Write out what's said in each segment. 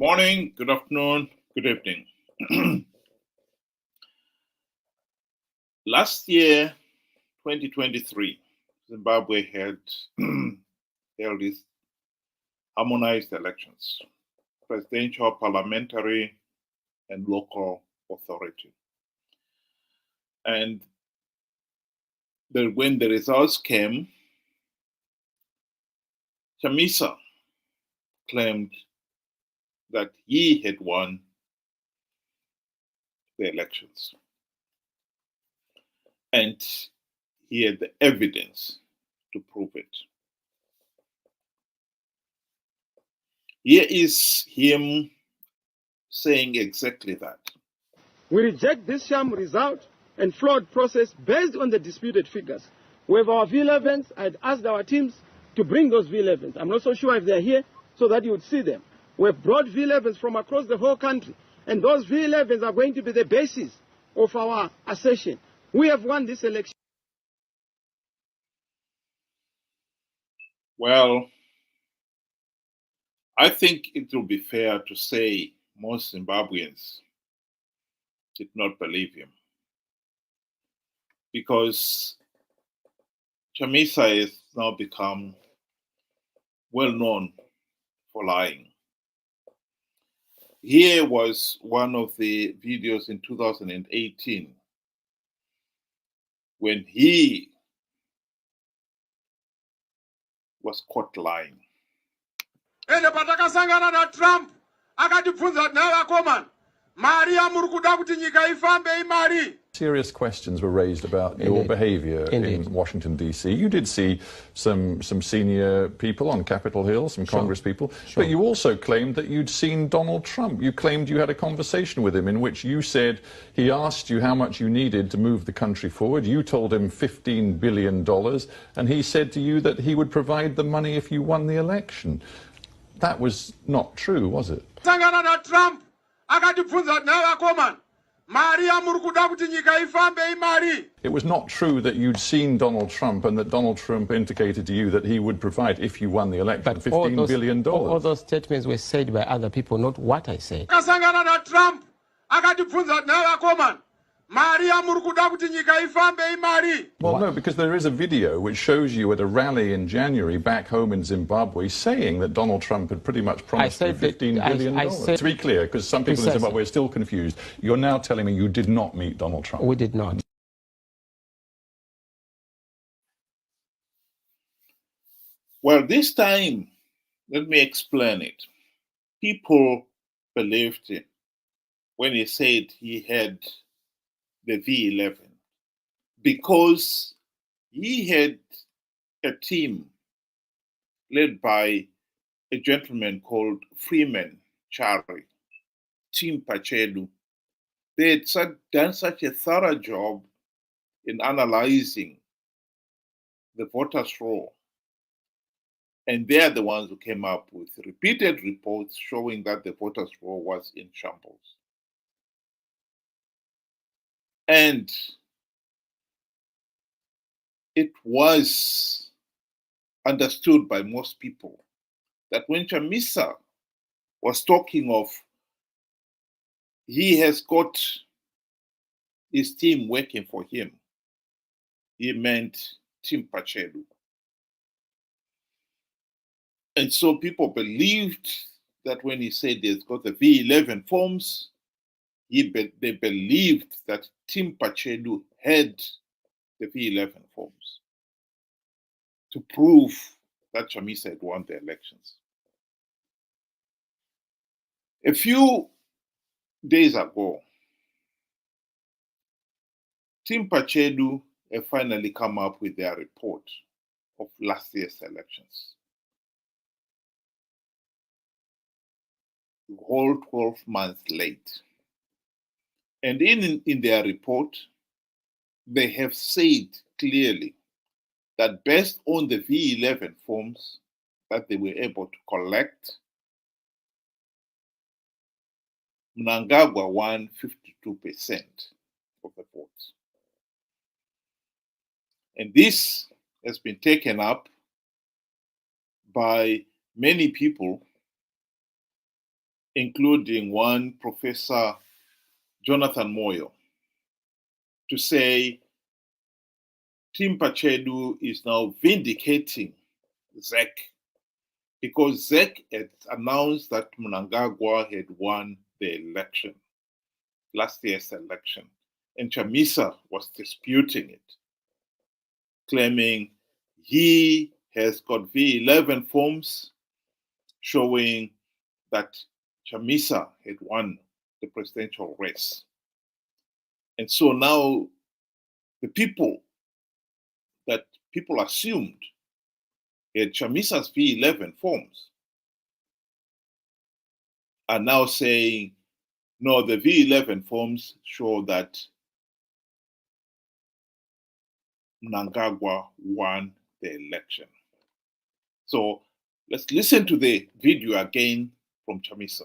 morning, good afternoon, good evening. Last year, 2023, Zimbabwe had held its harmonized elections, presidential, parliamentary, and local authority. And when the results came, Chamisa claimed that he had won the elections. And he had the evidence to prove it. Here is him saying exactly that. We reject this sham result and flawed process based on the disputed figures. We have our V11s. I'd asked our teams to bring those V11s. I'm not so sure if they're here so that you would see them. We've brought V11s from across the whole country, and those V11s are going to be the basis of our assertion. We have won this election. Well, I think it will be fair to say most Zimbabweans did not believe him, because Chamisa has now become well known for lying. Here was one of the videos in 2018 when he was caught lying. Ende patakasangana na Trump akatibvunza naye akomana mari yamuri kuda kuti nyika ifambe imari. Serious questions were raised about your behaviour in Washington, D.C. You did see some senior people on Capitol Hill, some Congress people, but you also claimed that you'd seen Donald Trump. You claimed you had a conversation with him in which you said he asked you how much you needed to move the country forward. You told him $15 billion, and he said to you that he would provide the money if you won the election. That was not true, was it? Sangana na Trump akatibvunza naye akomana. It was not true that you'd seen Donald Trump and that Donald Trump indicated to you that he would provide, if you won the election, $15 billion. All those statements were said by other people, not what I said. Well, no, because there is a video which shows you at a rally in January back home in Zimbabwe saying that Donald Trump had pretty much promised you $15 billion. To be clear, because some people in Zimbabwe are still confused, you're now telling me you did not meet Donald Trump. We did not. Well, this time, let me explain it. People believed him when he said he had the V11 because he had a team led by a gentleman called Freeman Chari, Team Pachedu. They had done such a thorough job in analyzing the voters' roll. And they are the ones who came up with repeated reports showing that the voters' roll was in shambles. And it was understood by most people that when Chamisa was talking of he has got his team working for him, he meant Team Pachedu. And so people believed that when he said he's got the V11 forms, they believed that Team Pachedu had the V11 forms to prove that Chamisa had won the elections. A few days ago, Team Pachedu have finally come up with their report of last year's elections. The whole 12 months late. And in their report, they have said clearly that based on the V11 forms that they were able to collect, Mnangagwa won 52% of the votes. And this has been taken up by many people including one Professor Jonathan Moyo, to say Team Pachedu is now vindicating ZEC because ZEC had announced that Mnangagwa had won the election, last year's election, and Chamisa was disputing it, claiming he has got V11 forms showing that Chamisa had won the presidential race. And so now the people that people assumed had Chamisa's V11 forms are now saying, no, the V11 forms show that Mnangagwa won the election. So let's listen to the video again from Chamisa.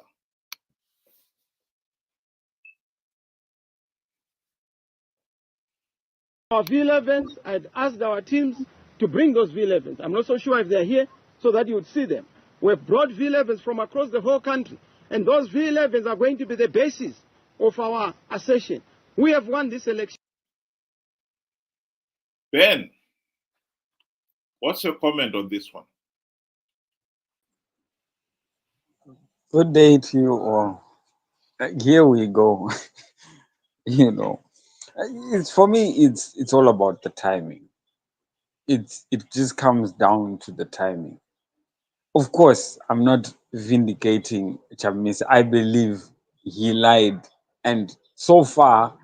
Our V11s, I'd asked our teams to bring those V11s. I'm not so sure if they're here so that you would see them. We've brought V11s from across the whole country, and those V11s are going to be the basis of our assertion. We have won this election. Ben, what's your comment on this one? Good day to you all. Here we go. You know, it's for me. It's all about the timing. It just comes down to the timing. Of course, I'm not vindicating Chamisa. I believe he lied, and so far,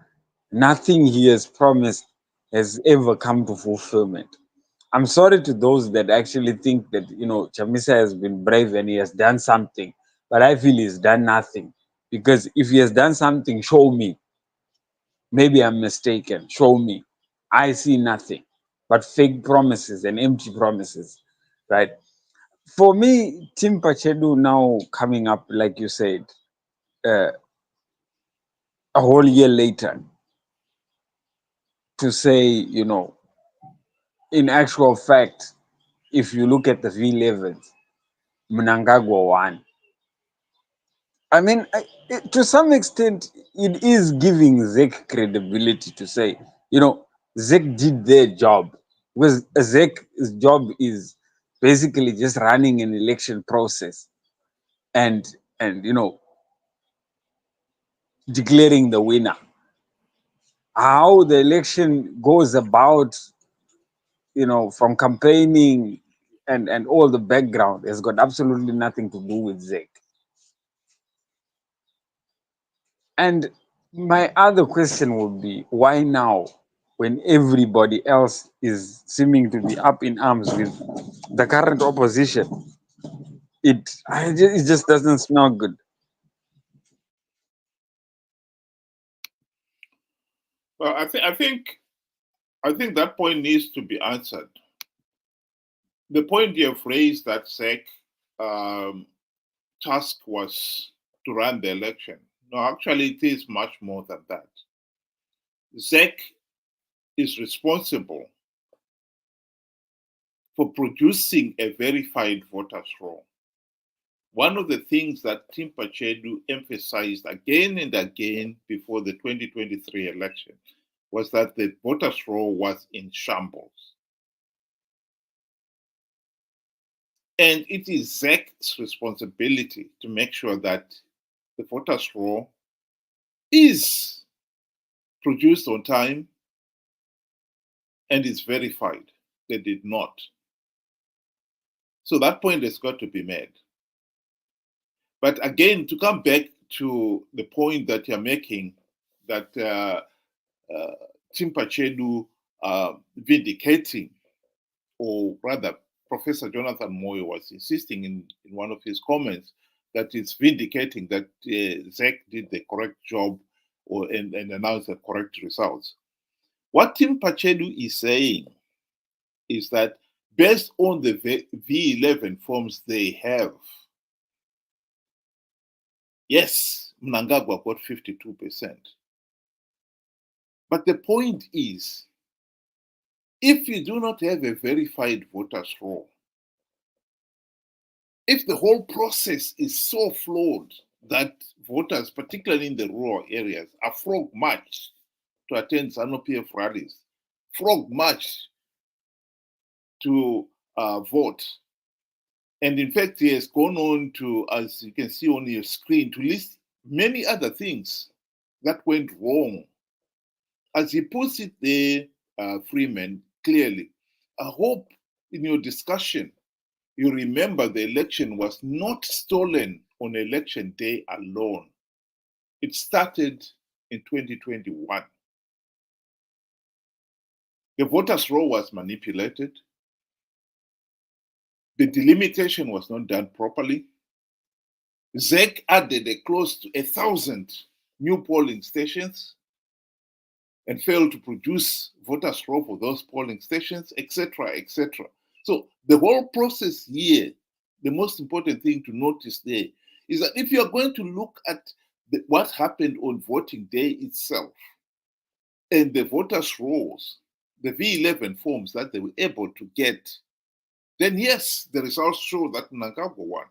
nothing he has promised has ever come to fulfillment. I'm sorry to those that actually think that, you know, Chamisa has been brave and he has done something, but I feel he's done nothing. Because if he has done something, show me. Maybe I'm mistaken. Show me. I see nothing but fake promises and empty promises, right? For me, Team Pachedu now coming up, like you said, a whole year later to say, you know, in actual fact, if you look at the V11s, Mnangagwa won. I mean, to some extent, it is giving ZEC credibility to say, you know, ZEC did their job. Because ZEC's job is basically just running an election process and you know, declaring the winner. How the election goes about, you know, from campaigning and all the background has got absolutely nothing to do with ZEC. And my other question would be, why now, when everybody else is seeming to be up in arms with the current opposition? It just doesn't smell good. Well, I think that point needs to be answered. The point you have raised, that ZEC task was to run the election. No, actually, it is much more than that. ZEC is responsible for producing a verified voters roll. One of the things that Team Pachedu emphasized again and again before the 2023 election was that the voters roll was in shambles. And it is ZEC's responsibility to make sure that the voters roll is produced on time and is verified. They did not. So that point has got to be made. But again, to come back to the point that you're making, that Team Pachedu vindicating, or rather, Professor Jonathan Moyo was insisting in one of his comments that it's vindicating that ZEC did the correct job and announced the correct results. What Team Pachedu is saying is that based on the V11 forms they have, yes, Mnangagwa got 52%. But the point is, if you do not have a verified voters roll, if the whole process is so flawed that voters, particularly in the rural areas, are frog marched to attend ZANU-PF rallies, frog marched to vote. And in fact, he has gone on to, as you can see on your screen, to list many other things that went wrong. As he puts it there, Freeman, clearly, I hope in your discussion you remember the election was not stolen on election day alone. It started in 2021. The voters' roll was manipulated. The delimitation was not done properly. ZEC added close to 1,000 new polling stations and failed to produce voters' roll for those polling stations, etc., etc. So the whole process here, the most important thing to notice there is that if you are going to look at what happened on voting day itself and the voters' rolls, the V11 forms that they were able to get, then yes, the results show that Mnangagwa won.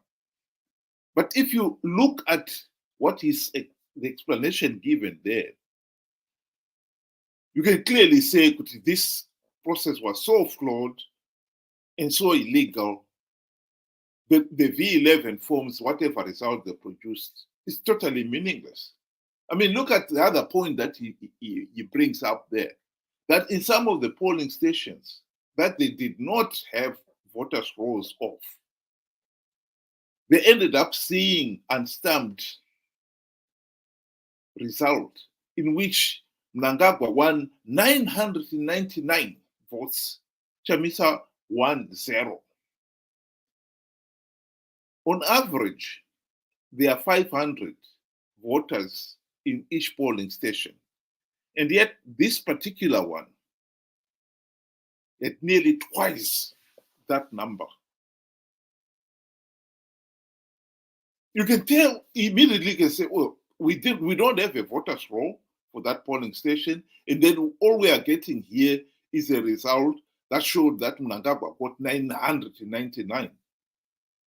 But if you look at what is the explanation given there, you can clearly say this process was so flawed and so illegal that the V11 forms, whatever result they produced, is totally meaningless. I mean, look at the other point that he brings up there, that in some of the polling stations, that they did not have voters' rolls off. They ended up seeing unstamped result in which Mnangagwa won 999 votes, Chamisa won 0. On average, there are 500 voters in each polling station. And yet this particular one had nearly twice that number. You can tell immediately, can say, well, we don't have a voters roll for that polling station, and then all we are getting here is a result that showed that Mnangagwa got 999.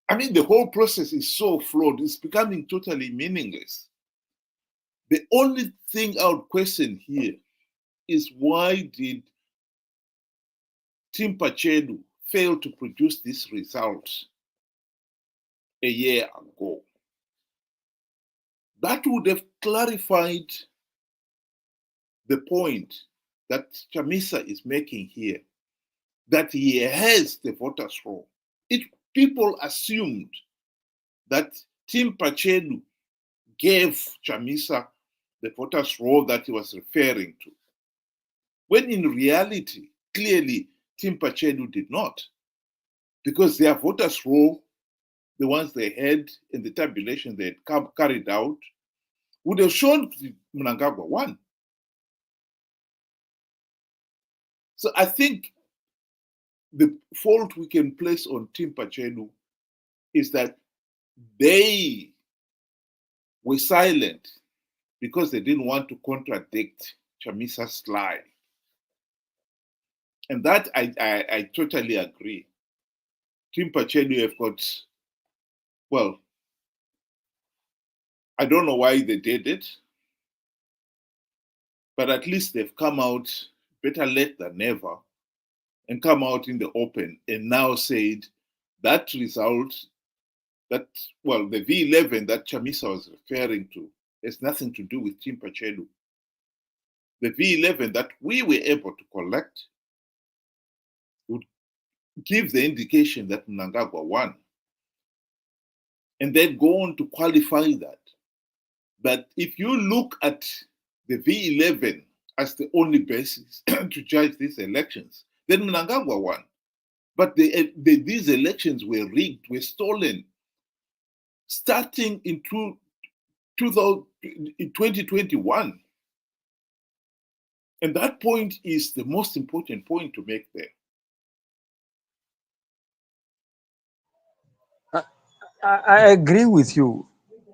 I mean, the whole process is so flawed, it's becoming totally meaningless. The only thing I would question here is why did Team Pachedu fail to produce this result a year ago? That would have clarified the point that Chamisa is making here, that he has the voters' roll. People assumed that Team Pachedu gave Chamisa the voters' roll that he was referring to, when in reality, clearly, Team Pachedu did not, because their voters' roll, the ones they had in the tabulation they had carried out, would have shown Mnangagwa won. So I think the fault we can place on Team Pachedu is that they were silent because they didn't want to contradict Chamisa's lie. And that I totally agree. Team Pachedu have got, well, I don't know why they did it, but at least they've come out better late than never and come out in the open and now said that result, that, well, the V11 that Chamisa was referring to has nothing to do with Team Pachedu. The V11 that we were able to collect would give the indication that Mnangagwa won. And then go on to qualify that. But if you look at the V11 as the only basis to judge these elections, then Mnangagwa won. But these elections were rigged, were stolen, starting in 2021. And that point is the most important point to make there. I agree with you.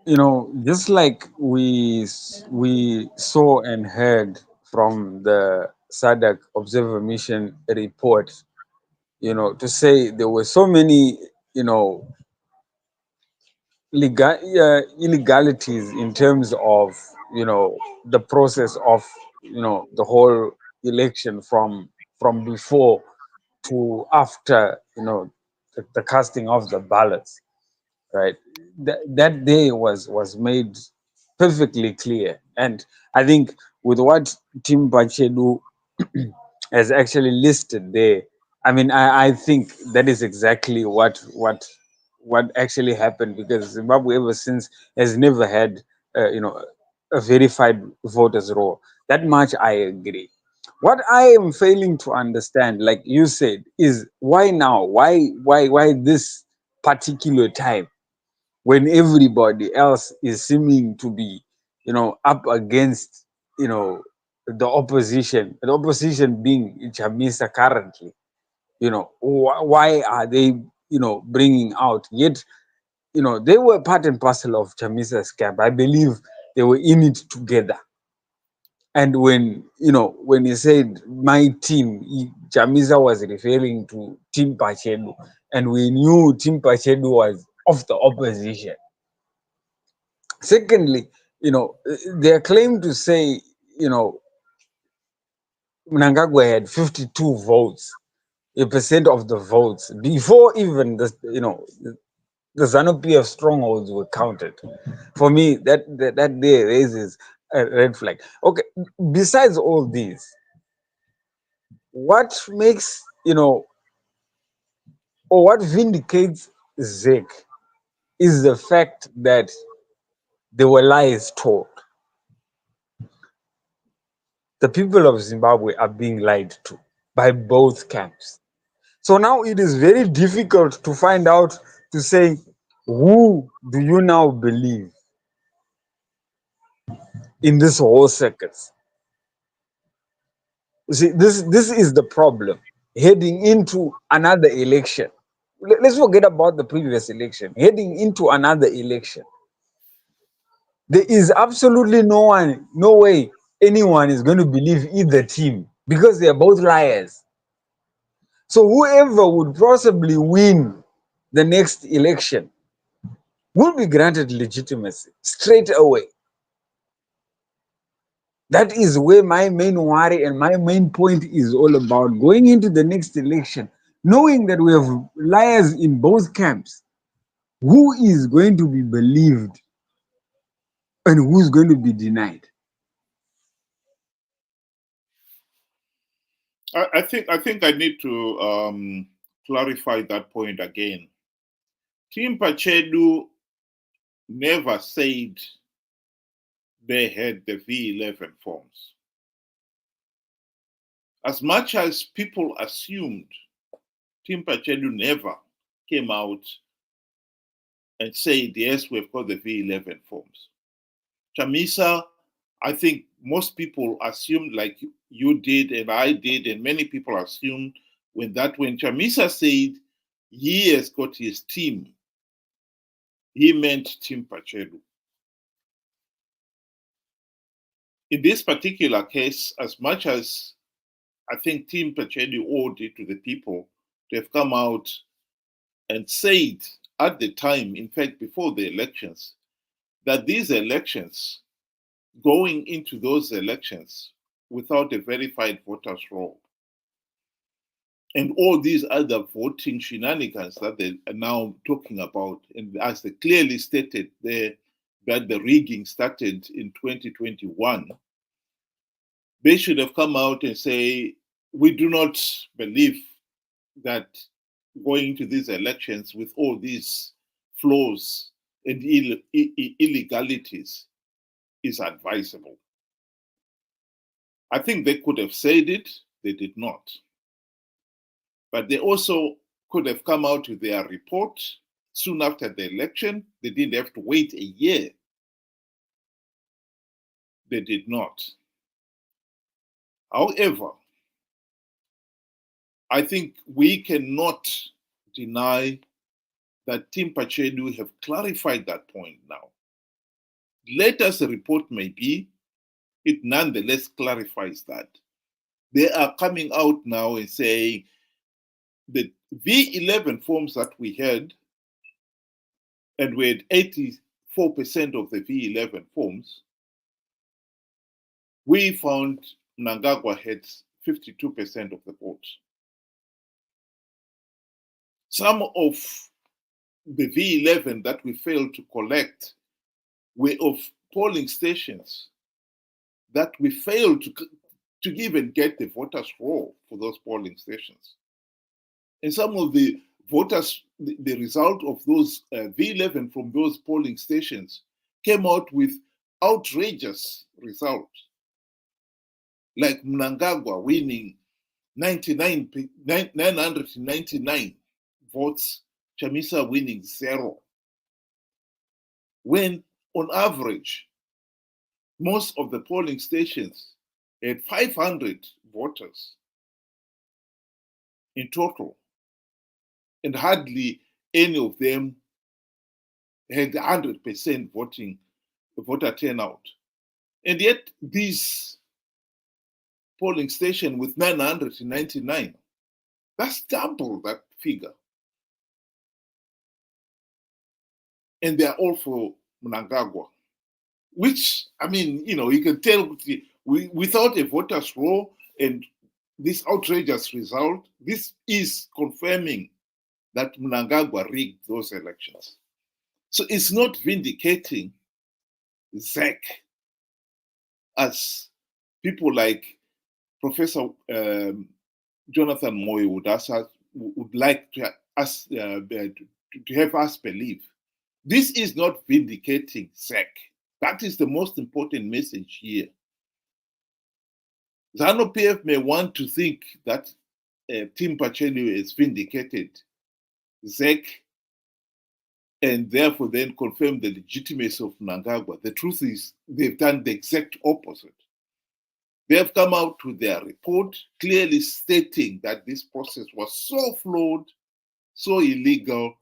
You know, just like we saw and heard from the SADC Observer Mission report, you know, to say there were so many, you know, illegalities in terms of the process of the whole election from before to after the casting of the ballots, right? That day was made perfectly clear, and I think with what Team Pachedu has actually listed there, I mean, I think that is exactly what actually happened, because Zimbabwe ever since has never had a verified voters roll. That much I agree. What I am failing to understand, like you said, is why now? Why this particular time, when everybody else is seeming to be, up against, the opposition, being Chamisa currently, why are they, bringing out? Yet, they were part and parcel of Chamisa's camp. I believe they were in it together. And when he said my team, Chamisa was referring to Team Pachedu, and we knew Team Pachedu was of the opposition. Secondly, their claim to say, Mnangagwa had 52 votes, a percent of the votes, before even the ZANU-PF strongholds were counted. For me, that day raises a red flag. Okay, besides all these, what makes, or what vindicates ZEC is the fact that there were lies told. The people of Zimbabwe are being lied to by both camps. So now it is very difficult to find out, to say, who do you now believe in this whole circus? You see, this is the problem heading into another election. Let's forget about the previous election. Heading into another election, there is absolutely no way anyone is going to believe either team, because they are both liars. So whoever would possibly win the next election will be granted legitimacy straight away. That is where my main worry and my main point is all about. Going into the next election, knowing that we have liars in both camps, who is going to be believed and who's going to be denied? I think I need to clarify that point again. Team Pachedu never said they had the V11 forms. As much as people assumed, Team Pachedu never came out and said, yes, we've got the V11 forms. Chamisa, I think most people assumed, like you did and I did, and many people assumed, when Chamisa said he has got his team, he meant Team Pachedu. In this particular case, as much as I think Team Pachedu owed it to the people to have come out and said at the time, in fact, before the elections, that these elections, going into those elections without a verified voters roll, and all these other voting shenanigans that they are now talking about, and as they clearly stated there, that the rigging started in 2021, they should have come out and say, we do not believe that going to these elections with all these flaws and illegalities is advisable. I think they could have said it, they did not. But they also could have come out with their report soon after the election. They didn't have to wait a year. They did not. However, I think we cannot deny that Team Pachedu have clarified that point now. Late as the report may be, it nonetheless clarifies that. They are coming out now and saying the V11 forms that we had and we had 84% of the V11 forms, we found Mnangagwa had 52% of the vote. Some of the V11 that we failed to collect were of polling stations that we failed to even get the voters roll for those polling stations. And some of the voters, the result of those V11 from those polling stations came out with outrageous results, like Mnangagwa winning 999 votes, Chamisa winning 0. When on average, most of the polling stations had 500 voters in total, and hardly any of them had 100% voter turnout. And yet these polling station with 999, that's double that figure. And they are all for Mnangagwa, which, I mean, you can tell without a voters roll and this outrageous result, this is confirming that Mnangagwa rigged those elections. So it's not vindicating ZEC, as people like Professor Jonathan Moyo would like to have us believe. This is not vindicating ZEC. That is the most important message here. ZANU-PF may want to think that Team Pachedu has vindicated ZEC and therefore then confirm the legitimacy of Mnangagwa. The truth is they've done the exact opposite. They have come out with their report clearly stating that this process was so flawed, so illegal,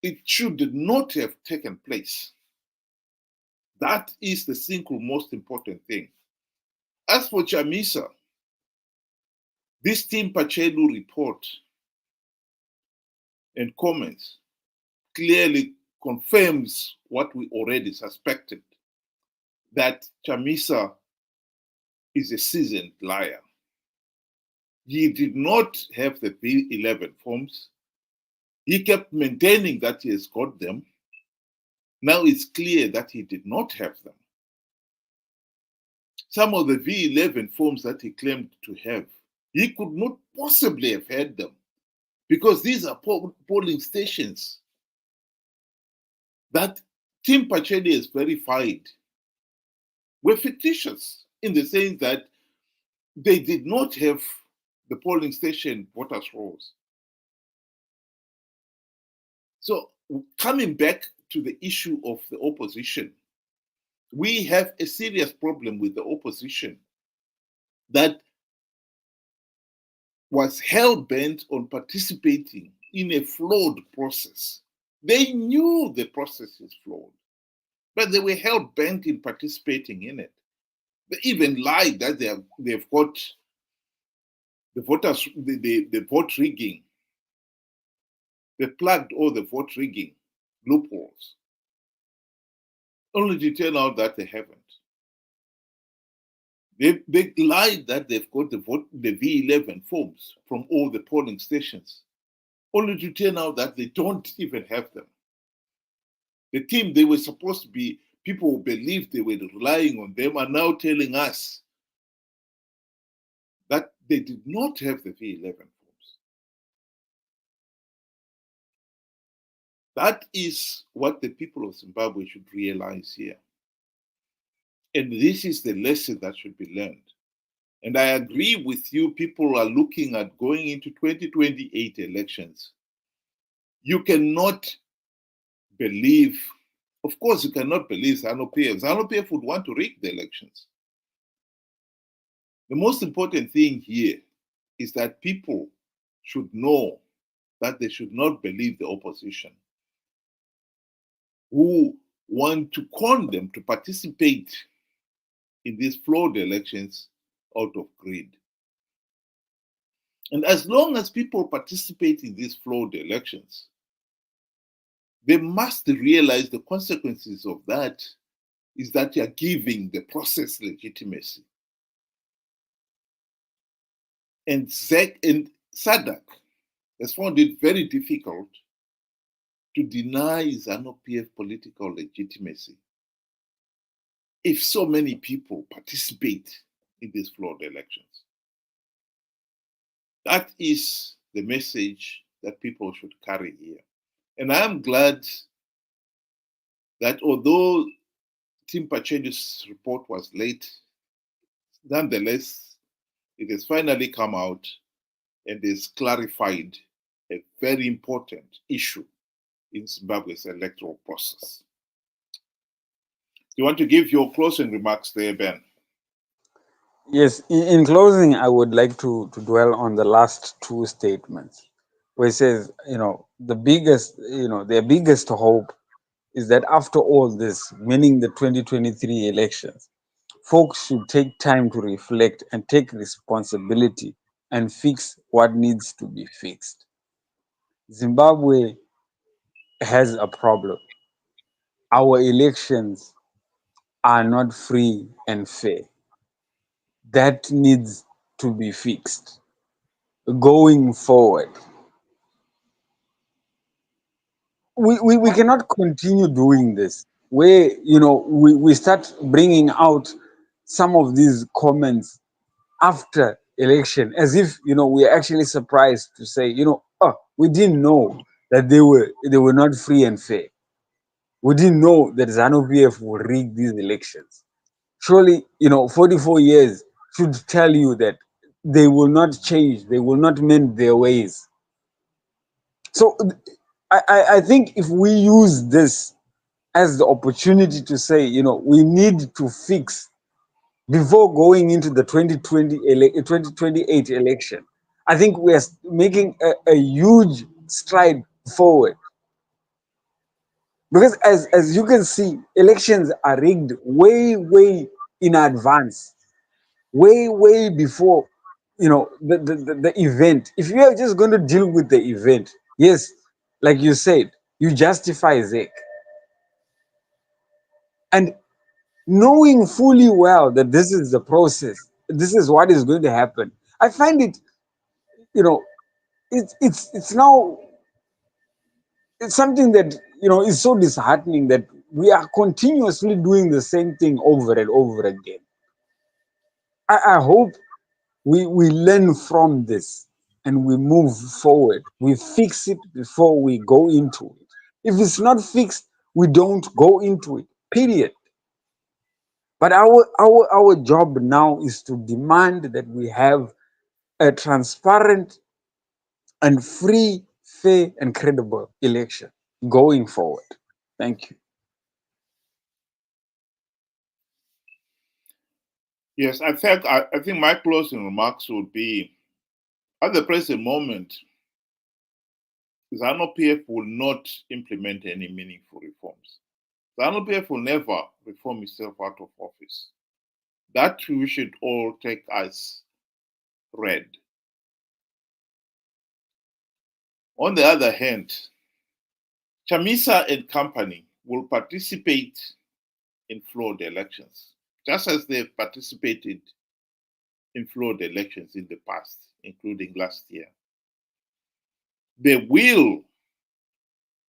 it should not have taken place. That is the single most important thing. As for Chamisa, this Team Pachedu report and comments clearly confirms what we already suspected, that Chamisa is a seasoned liar. He did not have the V11 forms. He kept maintaining that he has got them. Now it's clear that he did not have them. Some of the V11 forms that he claimed to have, he could not possibly have had them, because these are polling stations that Team Pachedu has verified were fictitious, in the sense that they did not have the polling station voters' rolls. So coming back to the issue of the opposition, we have a serious problem with the opposition that was hell-bent on participating in a flawed process. They knew the process is flawed, but they were hell-bent in participating in it. They even lied that they've got the voters, the vote rigging. They plugged all the vote rigging loopholes, only to turn out that they haven't. They lied that they've got the V11 forms from all the polling stations, only to turn out that they don't even have them. The team they were supposed to be, people who believed they were relying on them, are now telling us that they did not have the V11 forms. That is what the people of Zimbabwe should realize here. And this is the lesson that should be learned. And I agree with you, people are looking at going into 2028 elections. You cannot believe, of course you cannot believe ZANU-PF. ZANU-PF would want to rig the elections. The most important thing here is that people should know that they should not believe the opposition, who want to con them to participate in these flawed elections out of greed. And as long as people participate in these flawed elections, they must realize the consequences of that is that you are giving the process legitimacy. And ZEC and SADC has found it very difficult to deny ZANU-PF political legitimacy if so many people participate in these flawed elections. That is the message that people should carry here. And I am glad that although Team Pachedu's report was late, nonetheless, it has finally come out and has clarified a very important issue in Zimbabwe's electoral process. You want to give your closing remarks there, Ben? Yes, in closing, I would like to dwell on the last two statements, where it says, their biggest hope is that after all this, meaning the 2023 elections, folks should take time to reflect and take responsibility and fix what needs to be fixed. Zimbabwe has a problem. Our elections are not free and fair. That needs to be fixed. Going forward, we cannot continue doing this, where we start bringing out some of these comments after election, as if we are actually surprised to say, we didn't know that they were not free and fair. We didn't know that ZANU-PF will rig these elections. Surely 44 years should tell you that they will not change, they will not mend their ways. So I think if we use this as the opportunity to say, we need to fix before going into the 2028 election, I think we are making a huge stride forward. Because as you can see, elections are rigged way in advance, way before the event. If you are just going to deal with the event, yes, like you said, you justify ZEC. And knowing fully well that this is the process, this is what is going to happen, I find it, it's now, it's something that is so disheartening that we are continuously doing the same thing over and over again. I hope we learn from this and we move forward. We fix it before we go into it. If it's not fixed, we don't go into it, period. But our job now is to demand that we have a transparent and free, fair, and credible election going forward. Thank you. Yes, I think my closing remarks would be, at the present moment, ZANU-PF will not implement any meaningful reforms. ZANU-PF will never reform itself out of office. That we should all take as read. On the other hand, Chamisa and company will participate in flawed elections, just as they've participated in flawed elections in the past, including last year. They will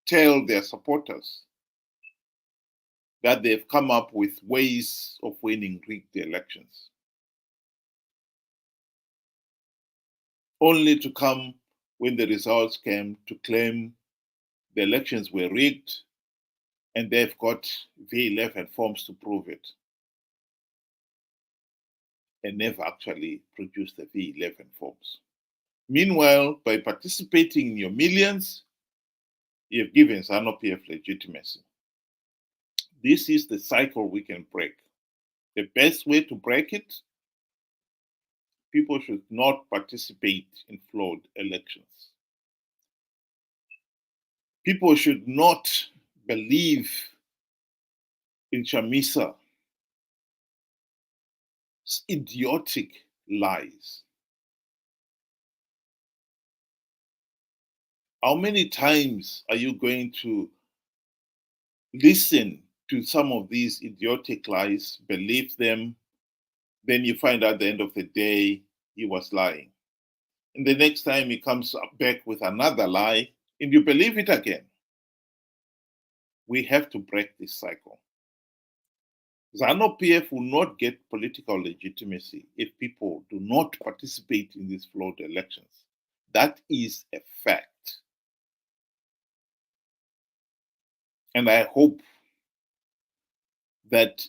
tell their supporters that they've come up with ways of winning rigged elections, only to come when the results came to claim the elections were rigged and they've got V11 forms to prove it, and never actually produced the V11 forms. Meanwhile, by participating in your millions, you have given ZANU-PF legitimacy. This is the cycle we can break. The best way to break it, people should not participate in flawed elections. People should not believe in Chamisa's idiotic lies. How many times are you going to listen to some of these idiotic lies, believe them, then you find out at the end of the day he was lying. And the next time he comes back with another lie, and you believe it again. We have to break this cycle. ZANU-PF will not get political legitimacy if people do not participate in these flawed elections. That is a fact. And I hope that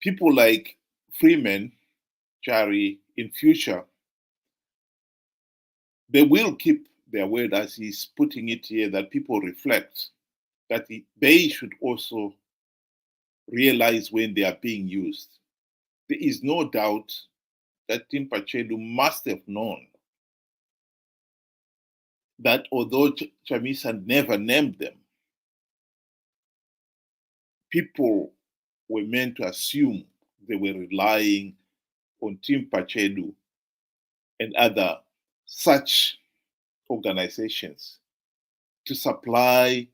people like Freeman Chari in future, they will keep their word, as he's putting it here, that people reflect, that they should also realize when they are being used. There is no doubt that Team Pachedu must have known that although Chamisa never named them, people were meant to assume they were relying on Team Pachedu and other such organizations to supply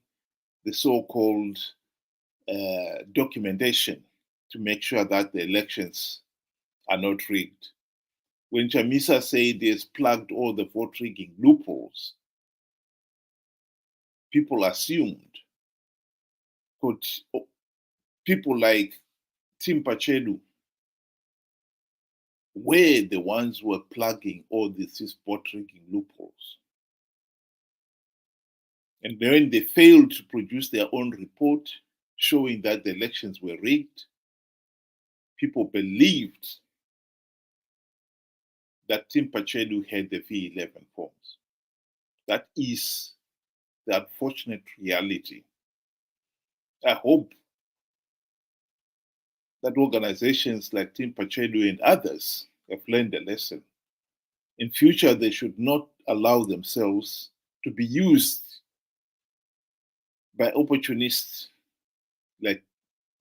the so-called documentation to make sure that the elections are not rigged. When Chamisa said he has plugged all the vote rigging loopholes, people assumed people like Team Pachedu were the ones who were plugging all these vote rigging loopholes. And when they failed to produce their own report showing that the elections were rigged, people believed that Team Pachedu had the V11 forms. That is the unfortunate reality. I hope that organizations like Team Pachedu and others have learned a lesson. In future, they should not allow themselves to be used by opportunists like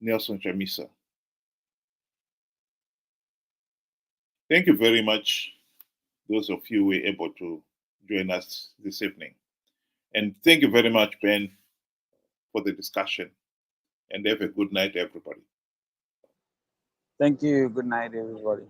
Nelson Chamisa. Thank you very much, those of you who were able to join us this evening. And thank you very much, Ben, for the discussion. And have a good night, everybody. Thank you. Good night, everybody.